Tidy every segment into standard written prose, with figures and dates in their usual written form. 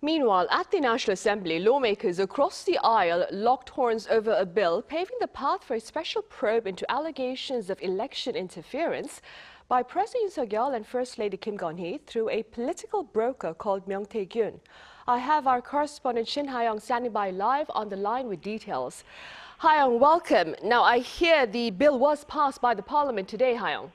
Meanwhile, at the National Assembly, lawmakers across the aisle locked horns over a bill paving the path for a special probe into allegations of election interference by President Yoon and First Lady Kim through a political broker called Myung Tae-kyun. I have our correspondent Shin Ha-young standing by live on the line with details. Ha-young, welcome. Now, I hear the bill was passed by the parliament today, Ha-young.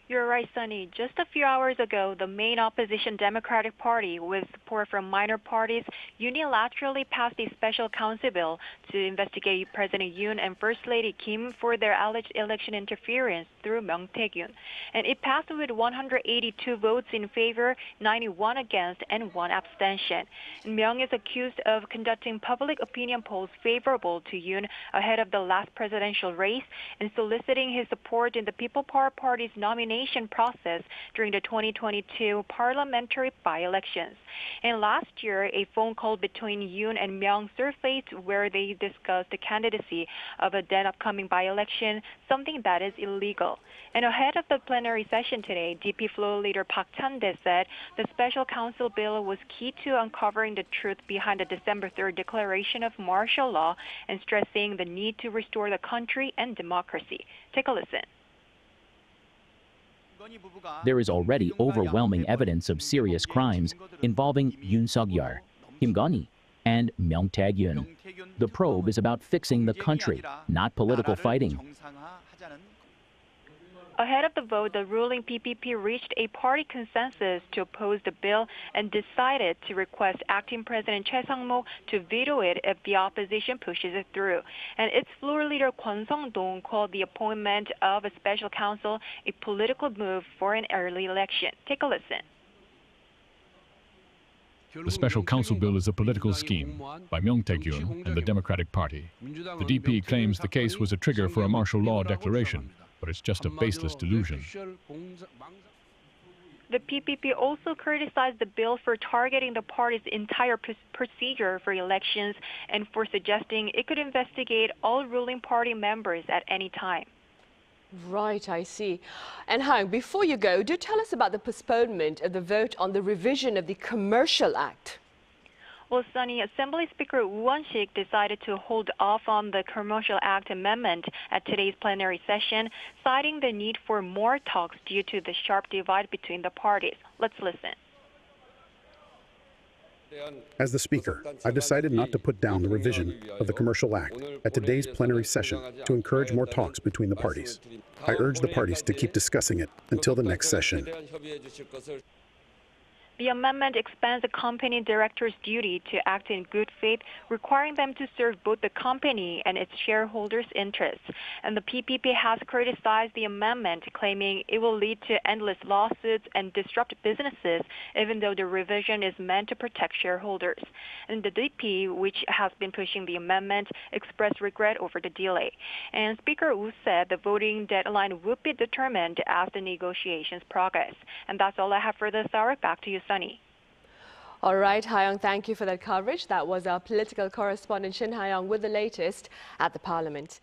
You're right, Sunny. Just a few hours ago, the main opposition Democratic Party, with support from minor parties, unilaterally passed a special counsel bill to investigate President Yoon and First Lady Kim for their alleged election interference through Myung Tae-kyun. And it passed with 182 votes in favor, 91 against, and 1 abstention. And Myung is accused of conducting public opinion polls favorable to Yoon ahead of the last presidential race and soliciting his support in the People Power Party's nomination process during the 2022 parliamentary by-elections. And last year, a phone call between Yoon and Myung surfaced where they discussed the candidacy of a then upcoming by-election, something that is illegal. And ahead of the plenary session today, DP Floor Leader Park Chan-dae said the special counsel bill was key to uncovering the truth behind the December 3rd declaration of martial law and stressing the need to restore the country and democracy. Take a listen. There is already overwhelming evidence of serious crimes involving Yoon Suk-yeol, Kim Gun-hee, and Myung Tae-kyun. The probe is about fixing the country, not political fighting. Ahead of the vote, the ruling PPP reached a party consensus to oppose the bill and decided to request acting President Choi Sang-mo to veto it if the opposition pushes it through. And its floor leader Kwon Sung-dong called the appointment of a special counsel a political move for an early election. Take a listen. The special counsel bill is a political scheme by Myung Tae-kyun and the Democratic Party. The DP claims the case was a trigger for a martial law declaration, but it's just a baseless delusion. The PPP also criticized the bill for targeting the party's entire procedure for elections and for suggesting it could investigate all ruling party members at any time. Right, I see. And Ha-young, before you go, do tell us about the postponement of the vote on the revision of the Commercial Act. Well, Sunny, Assembly Speaker Woo Won-sik decided to hold off on the Commercial Act amendment at today's plenary session, citing the need for more talks due to the sharp divide between the parties. Let's listen. As the Speaker, I've decided not to put down the revision of the Commercial Act at today's plenary session to encourage more talks between the parties. I urge the parties to keep discussing it until the next session. The amendment expands the company director's duty to act in good faith, requiring them to serve both the company and its shareholders' interests. And the PPP has criticized the amendment, claiming it will lead to endless lawsuits and disrupt businesses, even though the revision is meant to protect shareholders. And the DP, which has been pushing the amendment, expressed regret over the delay. And Speaker Woo said the voting deadline would be determined as the negotiations progress. And that's all I have for this hour. Back to you, Sunny. All right, Ha-young, thank you for that coverage. That was our political correspondent Shin Ha-young with the latest at the Parliament.